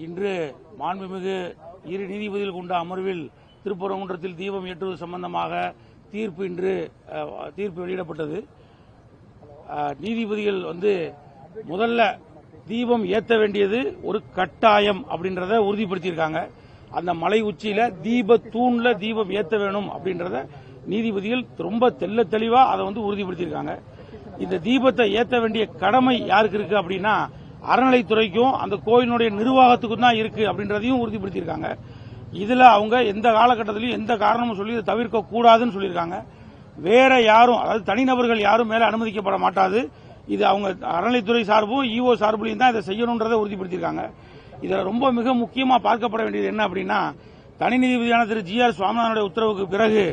இன்று மாண்புமிகு இரு நீதிபதிகள் கொண்ட அமர்வில் திருப்பரங்குன்றத்தில் தீபம் ஏற்றுவது சம்பந்தமாக தீர்ப்பு வெளியிடப்பட்டது. நீதிபதிகள் முதல்ல தீபம் ஏற்ற வேண்டியது ஒரு கட்டாயம் அப்படின்றத உறுதிப்படுத்தியிருக்காங்க. அந்த மலை உச்சியில தூண்ல தீபம் ஏற்ற வேணும் அப்படின்றத நீதிபதிகள் ரொம்ப தெள்ள தெளிவா அதை உறுதிப்படுத்தியிருக்காங்க. இந்த தீபத்தை ஏற்ற வேண்டிய கடமை யாருக்கு இருக்கு அப்படின்னா அறநிலைத்துறைக்கும் அந்த கோயிலுடைய நிர்வாகத்துக்கும் தான் இருக்கு அப்படின்றதையும் உறுதிப்படுத்தியிருக்காங்க. இதுல அவங்க எந்த காலகட்டத்திலையும் எந்த காரணமும் சொல்லி இதை தவிர்க்க கூடாதுன்னு சொல்லியிருக்காங்க. வேற யாரும், அதாவது தனிநபர்கள் யாரும் மேல அனுமதிக்கப்பட மாட்டாது. இது அவங்க அறநிலைத்துறை சார்பும் ஈஓ சார்புலையும் தான் இதை செய்யணும்ன்றதை உறுதிப்படுத்தியிருக்காங்க. இதுல ரொம்ப மிக முக்கியமா பார்க்கப்பட வேண்டியது என்ன அப்படின்னா, தனி நீதிபதியான திரு GR சுவாமிநாதனுடைய உத்தரவுக்கு பிறகு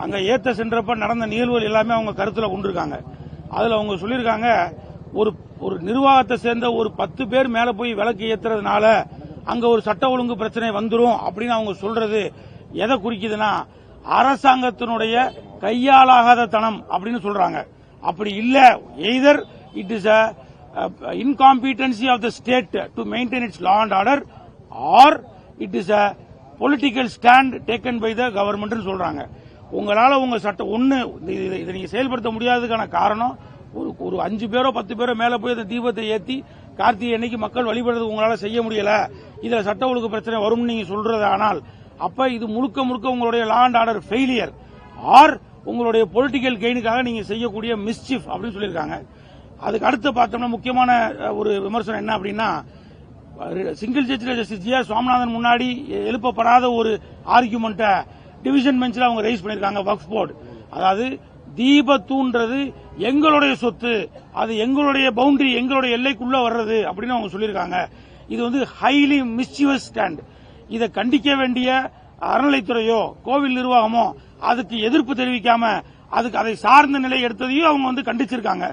அங்க ஏத்த சென்றப்ப நடந்த நிகழ்வுகள் எல்லாமே அவங்க கருத்துல கொண்டிருக்காங்க. அதுல அவங்க சொல்லியிருக்காங்க, ஒரு நிர்வாகத்தை சேர்ந்த ஒரு 10 பேர் மேல போய் விளக்கு ஏத்துறதுனால அங்க ஒரு சட்ட ஒழுங்கு பிரச்சனை வந்துரும் அப்படின்னு அவங்க சொல்றது எதை குறிக்குதுன்னா, அரசாங்கத்தினுடைய கையாலாகாத தனம் அப்படின்னு சொல்றாங்க. அப்படி இல்ல, either it is incompetency of the state to maintain its law and order or it is a political stand taken by the government சொல்றாங்க. உங்களால உங்க சட்டம் இதை நீங்க செயல்படுத்த முடியாததுக்கான காரணம் ஒரு 5 பேரோ 10 பேரோ மேல போய் அந்த தீபத்தை ஏற்றி கார்த்திகை அன்னைக்கு மக்கள் வழிபடுறது உங்களால செய்ய முடியல, இதுல சட்ட ஒழுங்கு பிரச்சனை வரும் நீங்க சொல்றது. ஆனால் அப்ப இது முழுக்க முழுக்க உங்களுடைய லா அண்ட் ஆர்டர் ஃபெயிலியர் ஆர் உங்களுடைய பொலிட்டிக்கல் கெயினுக்காக நீங்க செய்யக்கூடிய மிஸ்சீஃப் அப்படின்னு சொல்லியிருக்காங்க. அதுக்கு அடுத்து பார்த்தோம்னா முக்கியமான ஒரு விமர்சனம் என்ன அப்படின்னா, single judge justice GR Swaminathan முன்னாடி எழுப்பப்படாத ஒரு ஆர்குமெண்ட்டை டிவிஷன் பெஞ்சில் அவங்க ரைஸ் பண்ணியிருக்காங்க. வக்ஃப் போர்டு, அதாவது தீபத்தூன்றது எங்களுடைய சொத்து, அது எங்களுடைய பவுண்டரி, எங்களுடைய எல்லைக்குள்ள வர்றது அப்படின்னு அவங்க சொல்லியிருக்காங்க. இது ஹைலி மிஸ்சிவஸ் ஸ்டாண்ட். இதை கண்டிக்க வேண்டிய அறநிலைத்துறையோ கோவில் நிர்வாகமோ அதுக்கு எதிர்ப்பு தெரிவிக்காம அதுக்கு அதை சார்ந்த நிலை எடுத்ததையும் அவங்க கண்டிச்சிருக்காங்க.